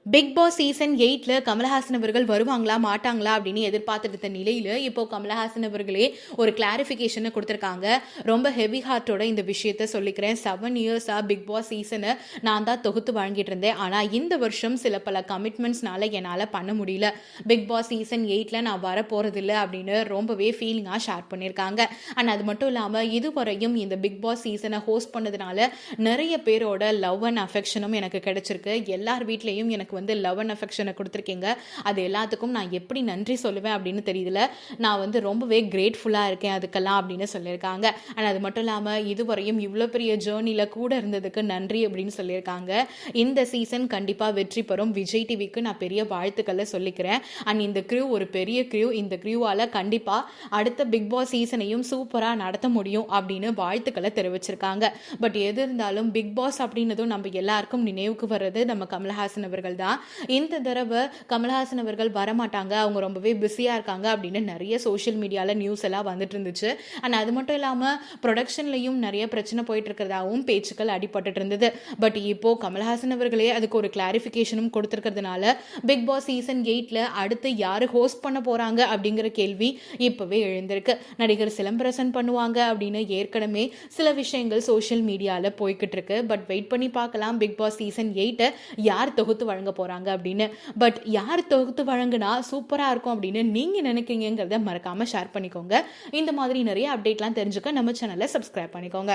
Big Boss season 8ல Kamal Haasan அவர்கள் வருவாங்களா மாட்டாங்களா அப்படின்னு எதிர்பார்த்துட்டு இருந்த நிலையில இப்போ கமலஹாசன் அவர்களே ஒரு கிளாரிஃபிகேஷனை கொடுத்துருக்காங்க. ரொம்ப ஹெவி ஹார்ட்டோட இந்த விஷயத்த சொல்லிக்கிறேன். 7 இயர்ஸா பிக் பாஸ் சீசனை நான் தான் தொகுத்து வழங்கிட்டு இருந்தேன். ஆனால் இந்த வருஷம் சில பல கமிட்மெண்ட்ஸ்னால என்னால் பண்ண முடியல. பிக் பாஸ் சீசன் 8ல நான் வர போறதில்லை அப்படின்னு ரொம்பவே ஃபீலிங்காக ஷேர் பண்ணியிருக்காங்க. அண்ட் அது மட்டும் இல்லாமல் இதுவரையும் இந்த பிக் பாஸ் சீசனை ஹோஸ்ட் பண்ணதுனால நிறைய பேரோட லவ் அண்ட் அஃபெக்ஷனும் எனக்கு கிடைச்சிருக்கு. எல்லார் வீட்லேயும் எனக்கு லவ் அண்ட் அஃபெக்ஷனை கொடுத்துருக்கீங்க. அது எல்லாத்துக்கும் நான் எப்படி நன்றி சொல்லுவேன் அப்படின்னு தெரியல. நான் ரொம்பவே கிரேட்ஃபுல்லாக இருக்கேன் அதுக்கெல்லாம் அப்படின்னு சொல்லியிருக்காங்க. அண்ட் அது மட்டும் இல்லாமல் இதுவரையும் இவ்வளோ பெரிய ஜேர்னியில் கூட இருந்ததுக்கு நன்றி அப்படின்னு சொல்லியிருக்காங்க. இந்த சீசன் கண்டிப்பாக வெற்றி பெறும். விஜய் டிவிக்கு நான் பெரிய வாழ்த்துக்களை சொல்லிக்கிறேன். அண்ட் இந்த க்ரூ ஒரு பெரிய க்ரூ. இந்த க்ரூவால் கண்டிப்பாக அடுத்த பிக் பாஸ் சீசனையும் சூப்பராக நடத்த முடியும் அப்படின்னு வாழ்த்துக்களை தெரிவிச்சிருக்காங்க. பட் எது இருந்தாலும் பிக் பாஸ் அப்படின்னதும் நம்ம எல்லாருக்கும் நினைவுக்கு வர்றது நம்ம கமலஹாசன் அவர்கள் தான். இந்த தடவை கமலஹாசன் அவர்கள் வரமாட்டாங்க, அவங்க ரொம்பவே பிஸியாக இருக்காங்க அப்படின்னு நிறைய சோஷியல் மீடியாவில் நியூஸ் எல்லாம் வந்துட்டு இருந்துச்சு. அண்ட் அது மட்டும் இல்லாமல் ப்ரொடக்ஷன்லையும் நிறைய பிரச்சனை போயிட்டு இருக்கிறதாகவும் பேச்சுக்கள் அடிபட்டு இருந்தது. பட் இப்போ கமலஹாசன் அவர்களே அதுக்கு ஒரு கிளாரிஃபிகேஷனும் கொடுத்துருக்கிறதுனால பிக் பாஸ் சீசன் 8ல அடுத்து யார் ஹோஸ்ட் பண்ண போகிறாங்க அப்படிங்கிற கேள்வி இப்போவே எழுந்திருக்கு. நடிகர் சிலம்பரசன் பண்ணுவாங்க அப்படின்னு ஏற்கனவே சில விஷயங்கள் சோஷியல் மீடியாவில் போய்கிட்டு இருக்கு. பட் வெயிட் பண்ணி பார்க்கலாம் பிக் பாஸ் சீசன் 8 யார் தொகுத்து வழங்க போறாங்க அப்படின்னு. பட் யார் தொகுத்து வழங்கினா சூப்பரா இருக்கும் அப்படின்னு நீங்க நினைக்கிறீங்கிறத மறக்காம ஷேர் பண்ணிக்கோங்க. இந்த மாதிரி நிறைய அப்டேட்லாம் தெரிஞ்சுக்க நம்ம சேனலை சப்ஸ்கிரைப் பண்ணிக்கோங்க.